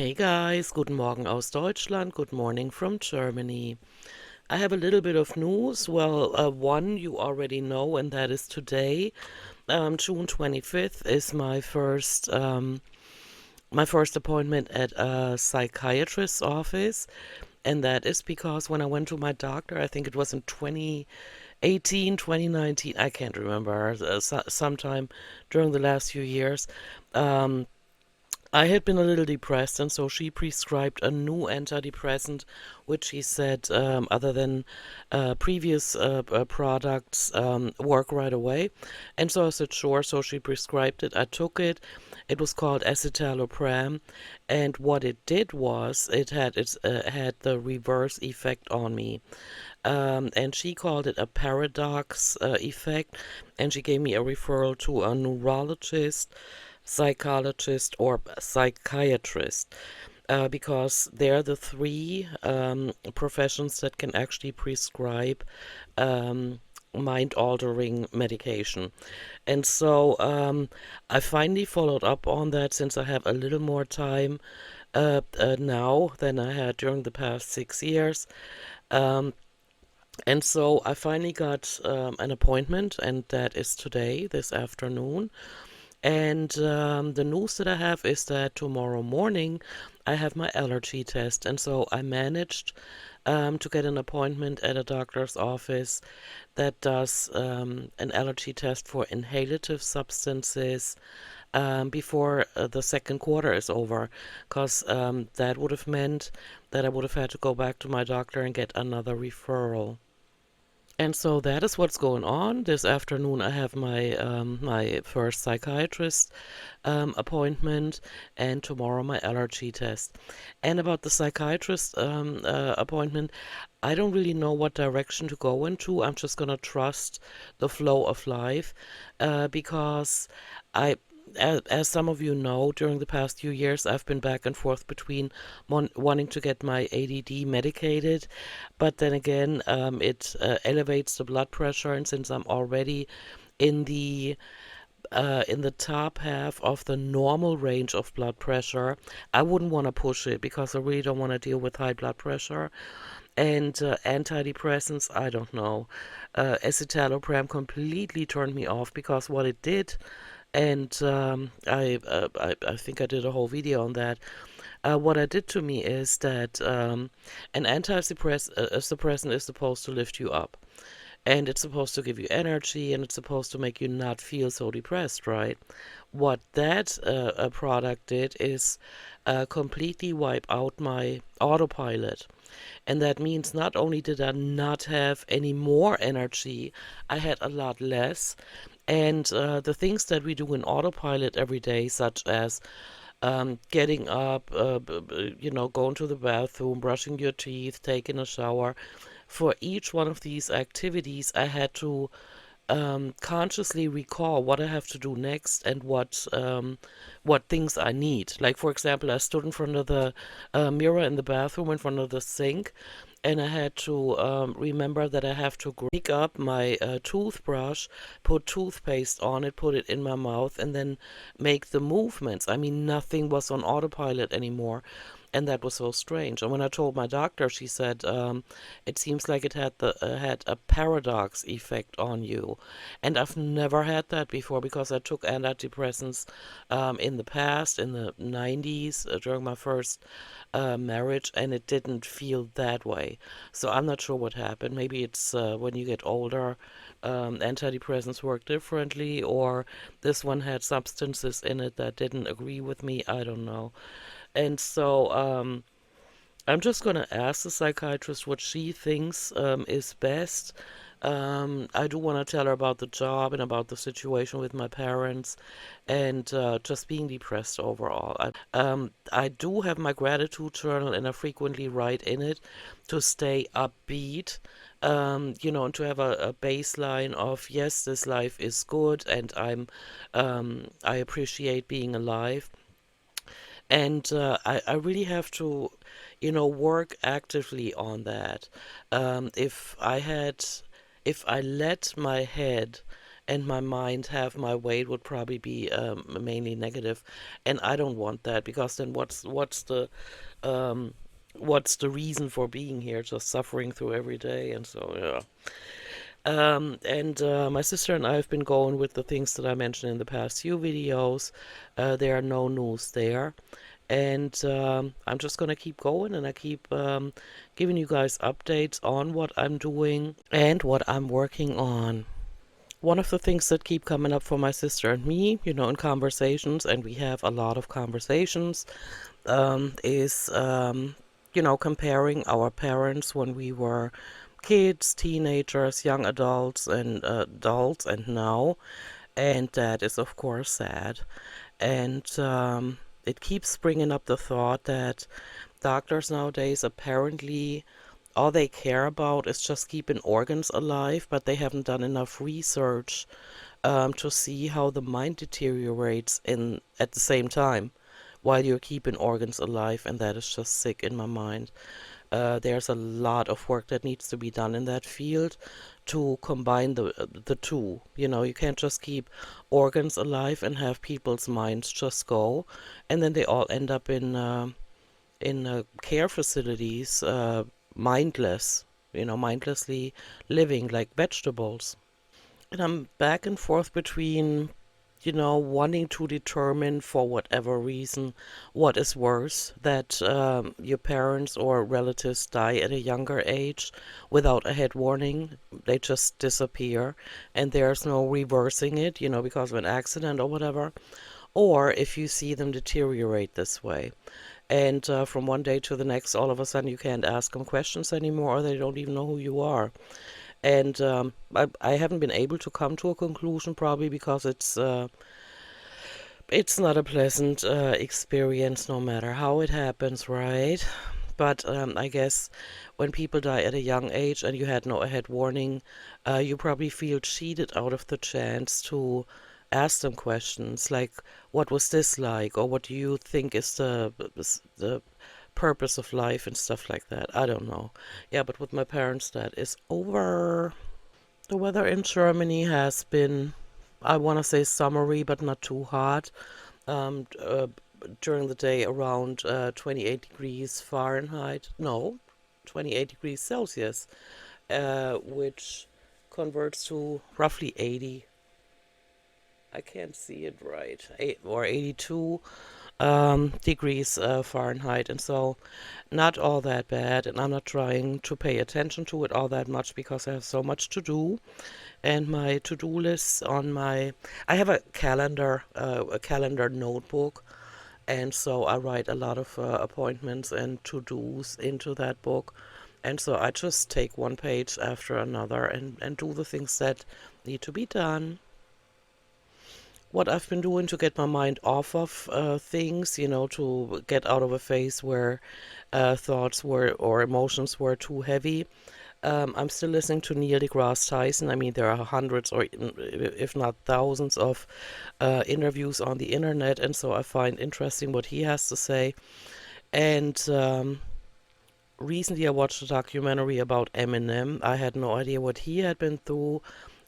Hey guys, guten Morgen aus Deutschland, good morning from Germany. I have a little bit of news. Well, one you already know, and that is today. June 25th is my first appointment at a psychiatrist's office, and that is because when I went to my doctor, I think it was in 2018, 2019, I can't remember, sometime during the last few years. Um, I had been a little depressed, and so she prescribed a new antidepressant, which she said, other than previous products, work right away. And so I said, sure. So she prescribed it. I took it. It was called escitalopram, and what it did was it had the reverse effect on me. And she called it a paradox effect, and she gave me a referral to a neurologist, psychologist, or psychiatrist, because they're the three professions that can actually prescribe mind-altering medication. And so I finally followed up on that since I have a little more time now than I had during the past 6 years. Um, and so I finally got an appointment, and that is today, this afternoon. And the news that I have is that tomorrow morning I have my allergy test. And so I managed to get an appointment at a doctor's office that does an allergy test for inhalative substances before the second quarter is over, because that would have meant that I would have had to go back to my doctor and get another referral. And so that is what's going on. This afternoon, I have my first psychiatrist appointment, and tomorrow my allergy test. And about the psychiatrist appointment, I don't really know what direction to go into. I'm just gonna trust the flow of life, because I. As some of you know, during the past few years, I've been back and forth between wanting to get my ADD medicated, but then again, it elevates the blood pressure, and since I'm already in the top half of the normal range of blood pressure, I wouldn't want to push it because I really don't want to deal with high blood pressure. And antidepressants, I don't know. Escitalopram completely turned me off because what it did, and I think I did a whole video on that. What it did to me is that an suppressant is supposed to lift you up, and it's supposed to give you energy, and it's supposed to make you not feel so depressed, right? What that product did is completely wipe out my autopilot. And that means not only did I not have any more energy, I had a lot less. And the things that we do in autopilot every day, such as getting up, going to the bathroom, brushing your teeth, taking a shower, for each one of these activities, I had to consciously recall what I have to do next and what things I need. Like, for example, I stood in front of the mirror in the bathroom, in front of the sink, and I had to remember that I have to pick up my toothbrush, put toothpaste on it, put it in my mouth, and then make the movements. I mean, nothing was on autopilot anymore. And that was so strange. And when I told my doctor, she said, it seems like it had a paradox effect on you. And I've never had that before because I took antidepressants in the past, in the 90s, during my first marriage, and it didn't feel that way. So I'm not sure what happened. Maybe it's when you get older, antidepressants work differently, or this one had substances in it that didn't agree with me. I don't know. And so I'm just going to ask the psychiatrist what she thinks is best. I do want to tell her about the job and about the situation with my parents, and just being depressed overall. I do have my gratitude journal, and I frequently write in it to stay upbeat. And to have a baseline of, yes, this life is good, and I appreciate being alive. And I really have to, work actively on that. If I let my head and my mind, half my weight would probably be mainly negative, and I don't want that because then um, what's the reason for being here? Just suffering through every day, and so yeah. And my sister and I have been going with the things that I mentioned in the past few videos. There are no news there. And I'm just gonna keep going and I keep giving you guys updates on what I'm doing and what I'm working on. One of the things that keep coming up for my sister and me, in conversations, and we have a lot of conversations, is, comparing our parents when we were kids, teenagers, young adults, and adults, and now. And that is, of course, sad. And it keeps bringing up the thought that doctors nowadays apparently all they care about is just keeping organs alive, but they haven't done enough research to see how the mind deteriorates in at the same time while you're keeping organs alive, and that is just sick in my mind. There's a lot of work that needs to be done in that field to combine the two. You can't just keep organs alive and have people's minds just go, and then they all end up in care facilities, mindless, mindlessly living like vegetables. And I'm back and forth between, wanting to determine for whatever reason what is worse, that your parents or relatives die at a younger age without a head warning. They just disappear and there's no reversing it, because of an accident or whatever. Or if you see them deteriorate this way. And from one day to the next, all of a sudden you can't ask them questions anymore, or they don't even know who you are. And I haven't been able to come to a conclusion, probably because it's not a pleasant experience, no matter how it happens, right? But I guess when people die at a young age and you had no ahead warning, you probably feel cheated out of the chance to ask them questions like, "What was this like?" or "What do you think is the purpose of life?" and stuff like that. I don't know. Yeah, but with my parents, that is over. The weather in Germany has been, I want to say summery, but not too hot. Um, uh, During the day around 28 degrees Fahrenheit. No, 28 degrees Celsius, which converts to roughly 80. I can't see it right. Or 82 degrees Fahrenheit. And so not all that bad. And I'm not trying to pay attention to it all that much because I have so much to do. And my to-do lists I have a calendar notebook, and so I write a lot of appointments and to-dos into that book. And so I just take one page after another and do the things that need to be done. What I've been doing to get my mind off of things, to get out of a phase where thoughts were or emotions were too heavy. I'm still listening to Neil deGrasse Tyson. I mean, there are hundreds or if not thousands of interviews on the internet, and so I find interesting what he has to say. And recently I watched a documentary about Eminem. I had no idea what he had been through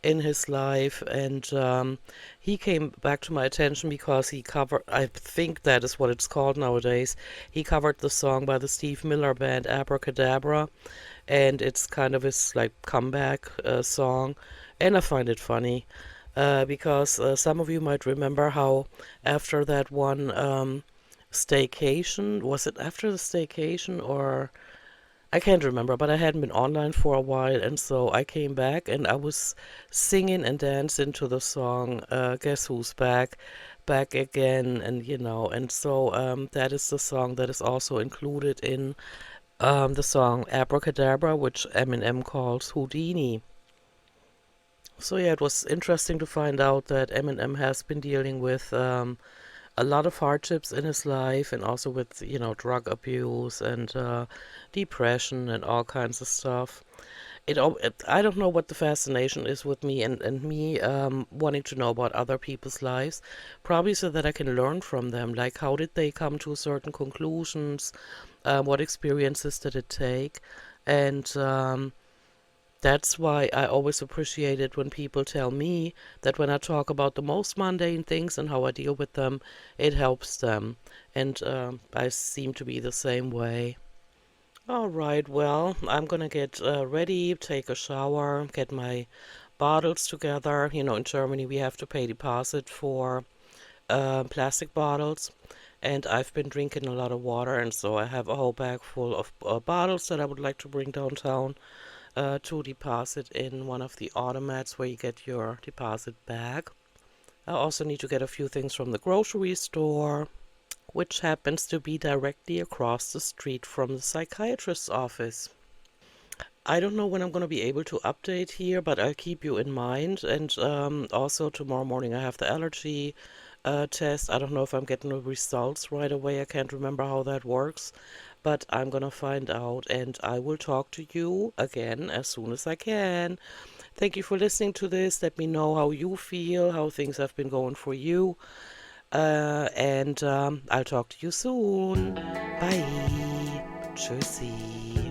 in his life, and he came back to my attention because he covered, I think that is what it's called nowadays, he covered the song by the Steve Miller Band, Abracadabra, and it's kind of his like comeback song, and I find it funny because some of you might remember how after that one staycation, was it after the staycation or I can't remember, but I hadn't been online for a while, and so I came back and I was singing and dancing to the song Guess Who's Back, Back Again, and so that is the song that is also included in the song Abracadabra, which Eminem calls Houdini. So yeah, it was interesting to find out that Eminem has been dealing with a lot of hardships in his life and also with, drug abuse and depression and all kinds of stuff. I don't know what the fascination is with me and me wanting to know about other people's lives, probably so that I can learn from them. Like, how did they come to certain conclusions? What experiences did it take? And That's why I always appreciate it when people tell me that when I talk about the most mundane things and how I deal with them, it helps them. And I seem to be the same way. All right, well, I'm gonna get ready, take a shower, get my bottles together. You know, in Germany we have to pay deposit for plastic bottles, and I've been drinking a lot of water, and so I have a whole bag full of bottles that I would like to bring downtown to deposit in one of the automats where you get your deposit bag. I also need to get a few things from the grocery store, which happens to be directly across the street from the psychiatrist's office. I don't know when I'm going to be able to update here, but I'll keep you in mind. And also tomorrow morning I have the allergy test. I don't know if I'm getting the results right away. I can't remember how that works, but I'm going to find out and I will talk to you again as soon as I can. Thank you for listening to this. Let me know how you feel, how things have been going for you. And I'll talk to you soon. Bye. Tschüssi.